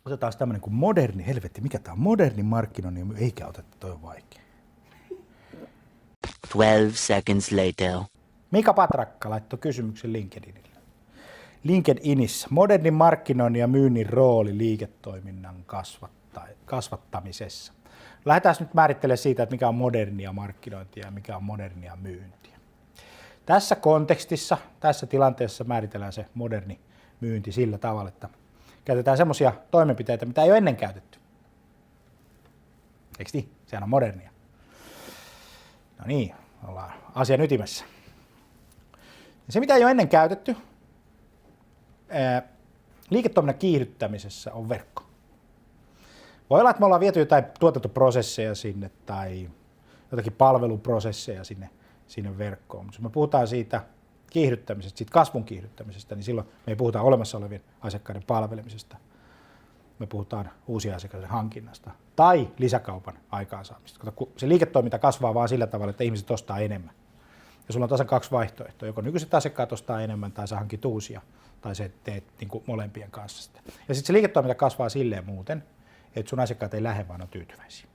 Otetaan tämmöinen kuin moderni, helvetti, mikä tää on? Moderni markkinoinnin, eikä oteta, toi on vaikea. 12 seconds later. Mika Patrakka laittoi kysymyksen LinkedInille. LinkedInissä. Modernin markkinoinnin ja myynnin rooli liiketoiminnan kasvattamisessa. Lähdetään nyt määrittelemään siitä, että mikä on modernia markkinointia ja mikä on modernia myyntiä. Tässä kontekstissa, tässä tilanteessa määritellään se moderni myynti sillä tavalla, että käytetään semmoisia toimenpiteitä, mitä ei ole ennen käytetty. Eikö niin? Sehän on modernia. No niin, ollaan asian ytimessä. Ja se, mitä ei ole ennen käytetty, liiketoiminnan kiihdyttämisessä on verkko. Voi olla, että me ollaan viety jotain tuotantoprosesseja sinne tai jotakin palveluprosesseja sinne verkkoon. Mutta jos me puhutaan siitä kiihdyttämisestä, siitä kasvun kiihdyttämisestä, niin silloin me ei puhuta olemassa olevien asiakkaiden palvelemisesta. Me puhutaan uusien asiakkaiden hankinnasta tai lisäkaupan aikaansaamista. Se liiketoiminta kasvaa vaan sillä tavalla, että ihmiset ostaa enemmän. Ja sulla on tasan kaksi vaihtoehtoa. Joko nykyiset asiakkaat ostaa enemmän tai sä hankit uusia tai sä teet niin kuin molempien kanssa sitä. Ja sitten se liiketoiminta kasvaa silleen muuten, että sun asiakkaat ei lähde, vaan on tyytyväisiä.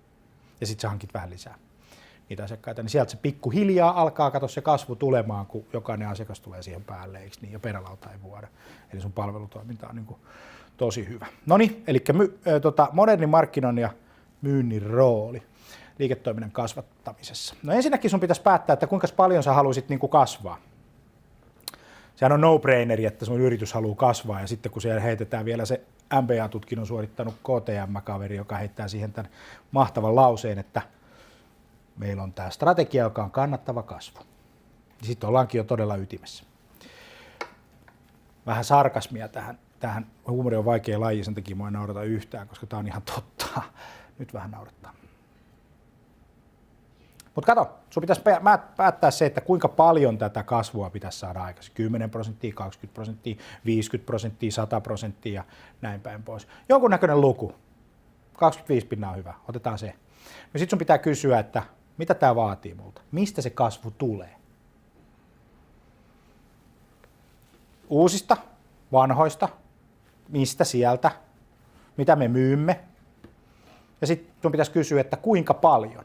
Ja sitten sä hankit vähän lisää niitä asiakkaita. Niin sieltä se pikkuhiljaa alkaa katsoa se kasvu tulemaan, kun jokainen asiakas tulee siihen päälle, eikö niin? Ja perälauta ei vuoda. Eli sun palvelutoiminta on niin kuin tosi hyvä. No niin, eli modernin markkinoinnin ja myynnin rooli liiketoiminnan kasvattamisessa. No ensinnäkin sun pitäisi päättää, että kuinka paljon sä haluaisit niin kuin kasvaa. Sehän on no-braineri, että sun yritys haluaa kasvaa, ja sitten kun siellä heitetään vielä se MBA-tutkinnon suorittanut KTM-kaveri, joka heittää siihen tämän mahtavan lauseen, että meillä on tämä strategia, joka on kannattava kasvu. Sitten ollaankin jo todella ytimessä. Vähän sarkasmia tähän. Huumori on vaikea laji, sen takia mua ei naurata yhtään, koska tämä on ihan totta. Nyt vähän naurattaa. Mutta kato, sun pitäisi päättää se, että kuinka paljon tätä kasvua pitäisi saada aikaisemmin. 10%, 20%, 50%, 100% ja näin päin pois. Jonkunnäköinen luku. 25% on hyvä, otetaan se. Ja sitten sun pitää kysyä, että mitä tämä vaatii multa? Mistä se kasvu tulee? Uusista, vanhoista, mistä sieltä, mitä me myymme. Ja sitten sun pitäisi kysyä, että kuinka paljon.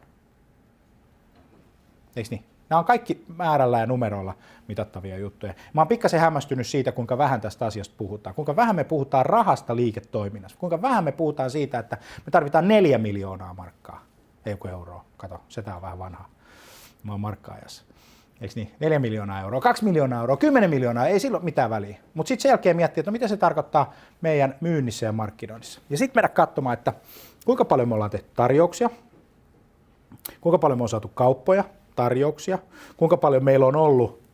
Eikö niin? Nämä on kaikki määrällä ja numeroilla mitattavia juttuja. Mä oon pikkasen hämmästynyt siitä, kuinka vähän tästä asiasta puhutaan. Kuinka vähän me puhutaan rahasta liiketoiminnassa. Kuinka vähän me puhutaan siitä, että me tarvitaan 4 miljoonaa markkaa. Ei joku euroa. Kato, se tää on vähän vanhaa. Mä oon markka-ajassa. Eikö niin? 4 miljoonaa euroa, 2 miljoonaa euroa, 10 miljoonaa, ei silloin mitään väliä. Mutta sitten sen jälkeen miettiä, että mitä se tarkoittaa meidän myynnissä ja markkinoinnissa. Ja sitten mennä katsomaan, että kuinka paljon me ollaan tehty tarjouksia, kuinka paljon me on saatu kauppoja, tarjouksia, kuinka paljon meillä on ollut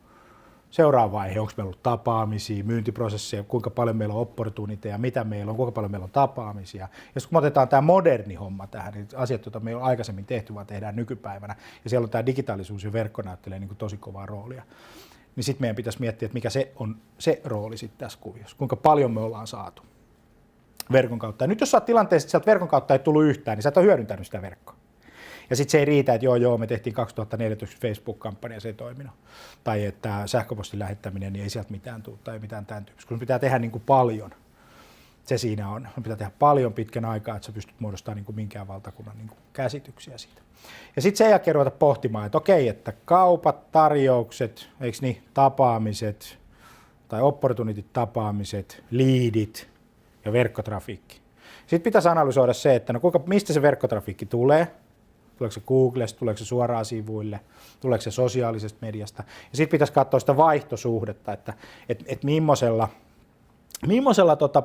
seuraava vaihe, onko meillä ollut tapaamisia, myyntiprosesseja, kuinka paljon meillä on opportuniteja, mitä meillä on, kuinka paljon meillä on tapaamisia. Ja kun me otetaan tämä moderni homma tähän, niin asiat, joita me ei ole aikaisemmin tehty, vaan tehdään nykypäivänä, ja siellä on tämä digitaalisuus ja verkko näyttelee niin kuin tosi kovaa roolia, niin sitten meidän pitäisi miettiä, että mikä se on se rooli sitten tässä kuviossa, kuinka paljon me ollaan saatu verkon kautta. Ja nyt jos sä oot tilanteessa, että sieltä verkon kautta ei tullut yhtään, niin sä et ole hyödyntänyt sitä verkkoa. Ja sitten se ei riitä, että joo, me tehtiin 2014 Facebook-kampanja, se ei toiminut. Tai että sähköpostin lähettäminen, niin ei sieltä mitään tule tai mitään tämän tyyppistä. Kun pitää tehdä niin kuin paljon, se siinä on. Pitää tehdä paljon pitkän aikaa, että sä pystyt muodostamaan niin kuin minkään valtakunnan niin kuin käsityksiä siitä. Ja sitten sen jälkeen ruveta pohtimaan, että okei, että kaupat, tarjoukset, eikö niin, tapaamiset tai opportunity-tapaamiset, liidit ja verkkotrafiikki. Sitten pitäisi analysoida se, että no mistä se verkkotrafiikki tulee. Tuleeko se Googlesta, tuleeko se suoraan sivuille, tuleeko se sosiaalisesta mediasta. Ja sitten pitäisi katsoa sitä vaihtosuhdetta, että millaisella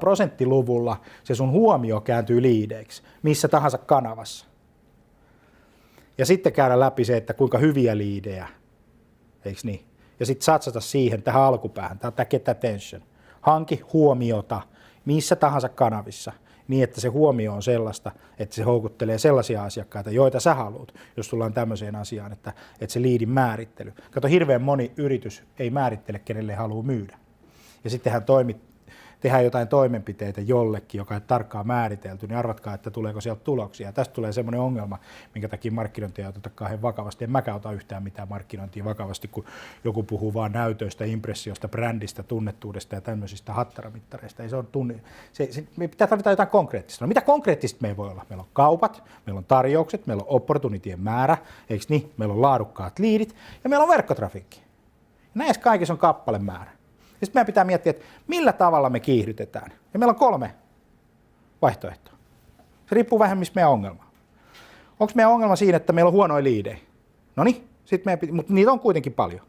prosenttiluvulla se sun huomio kääntyy liideiksi, missä tahansa kanavassa. Ja sitten käydä läpi se, että kuinka hyviä liidejä, eikö niin? Ja sitten satsata siihen tähän alkupäähän, tämä get attention. Hanki huomiota missä tahansa kanavissa. Niin, että se huomio on sellaista, että se houkuttelee sellaisia asiakkaita, joita sä haluat, jos tullaan tämmöiseen asiaan, että se liidin määrittely. Kato, hirveän moni yritys ei määrittele, kenelle haluaa myydä. Ja sittenhän tehdään jotain toimenpiteitä jollekin, joka ei tarkkaan määritelty, niin arvatkaa, että tuleeko sieltä tuloksia. Tästä tulee semmoinen ongelma, minkä takia markkinointia ei oteta kauhean vakavasti. En mäkään ota yhtään mitään markkinointia vakavasti, kun joku puhuu vaan näytöistä, impressiosta, brändistä, tunnettuudesta ja tämmöisistä hattaramittareista. Ei se on me pitää tarvita jotain konkreettista. No mitä konkreettista meillä voi olla? Meillä on kaupat, meillä on tarjoukset, meillä on opportunitien määrä, eikö niin? Meillä on laadukkaat liidit ja meillä on verkkotrafiikki. Näissä kaikissa on kappalemäärä. Ja sitten meidän pitää miettiä, että millä tavalla me kiihdytetään. Ja meillä on 3 vaihtoehtoa. Se riippuu vähän, missä meidän ongelma on. Onko meidän ongelma siinä, että meillä on huonoja liidejä? No niin, mutta niitä on kuitenkin paljon.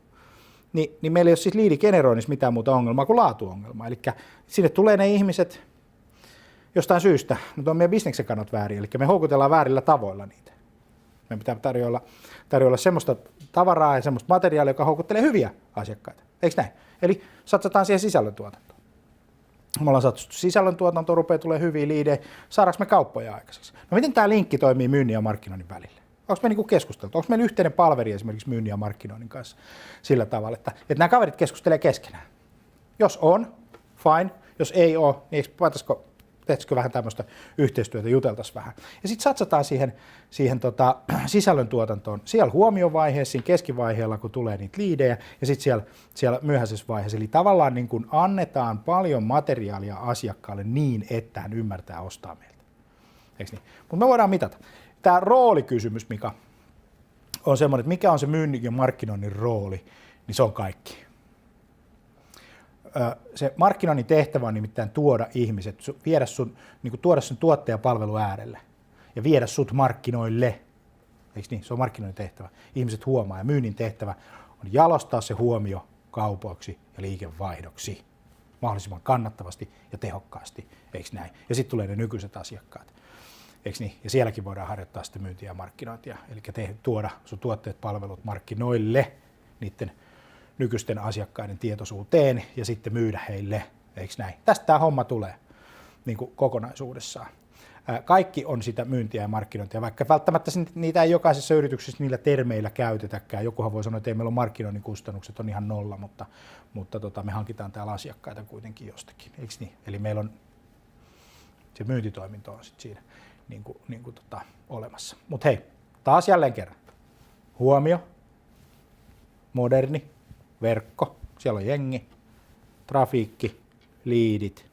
Niin meillä ei ole siis liidigeneroinnissa mitään muuta ongelmaa kuin laatuongelmaa. Eli sinne tulee ne ihmiset jostain syystä, mutta on meidän bisneksen kannat väärin, eli me houkutellaan väärillä tavoilla niitä. Meidän pitää tarjoilla semmoista tavaraa ja semmoista materiaalia, joka houkuttelee hyviä asiakkaita. Eikö näin? Eli satsataan siihen sisällöntuotantoon. Me ollaan satsattu sisällöntuotantoon, rupeaa tulemaan hyviä liidejä, saadaanko me kauppoja aikaiseksi? No miten tämä linkki toimii myynnin ja markkinoinnin välillä? Onko me keskusteltu? Onko meillä yhteinen palveri esimerkiksi myynnin ja markkinoinnin kanssa sillä tavalla, että nämä kaverit keskustelee keskenään? Jos on, fine. Jos ei ole, niin tehtäisikö vähän tämmöistä yhteistyötä, juteltaisiin vähän. Ja sitten satsataan siihen sisällöntuotantoon siellä huomiovaiheessa, siinä keskivaiheella, kun tulee niitä liidejä, ja sitten siellä myöhäisessä vaiheessa. Eli tavallaan niin kun annetaan paljon materiaalia asiakkaalle niin, että hän ymmärtää ostaa meiltä. Eikö niin? Mutta me voidaan mitata. Tämä roolikysymys, mikä on semmoinen, että mikä on se myynnin ja markkinoinnin rooli, niin se on kaikki. Se markkinoinnin tehtävä on nimittäin tuoda ihmiset, tuoda sen tuottajapalvelun äärelle ja viedä sut markkinoille. Eikö niin? Se on markkinoinnin tehtävä. Ihmiset huomaa ja myynnin tehtävä on jalostaa se huomio kaupoiksi ja liikevaihdoksi mahdollisimman kannattavasti ja tehokkaasti. Eikö näin? Ja sitten tulee ne nykyiset asiakkaat. Eikö niin? Ja sielläkin voidaan harjoittaa sitten myyntiä ja markkinointia. Eli tuoda sun tuotteet, palvelut markkinoille niiden nykyisten asiakkaiden tietoisuuteen ja sitten myydä heille, eikö näin? Tästä tämä homma tulee niin kuin kokonaisuudessaan. Kaikki on sitä myyntiä ja markkinointia, vaikka välttämättä niitä ei jokaisessa yrityksessä niillä termeillä käytetäkään. Jokuhan voi sanoa, että ei meillä ole markkinoinnin kustannukset, on ihan nolla, mutta me hankitaan täällä asiakkaita kuitenkin jostakin, eikö niin? Eli meillä on se myyntitoiminto on sitten siinä olemassa. Mutta hei, taas jälleen kerran. Huomio, moderni, verkko, siellä on jengi, trafiikki, liidit,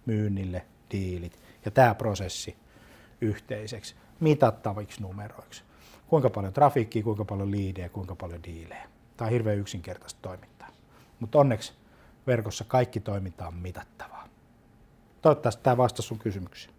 myynnille, diilit ja tämä prosessi yhteiseksi, mitattaviksi numeroiksi. Kuinka paljon trafiikkia, kuinka paljon liidejä, kuinka paljon diilejä. Tämä on hirveän yksinkertaista toimintaa, mutta onneksi verkossa kaikki toiminta on mitattavaa. Toivottavasti tämä vastasi sun kysymyksiin.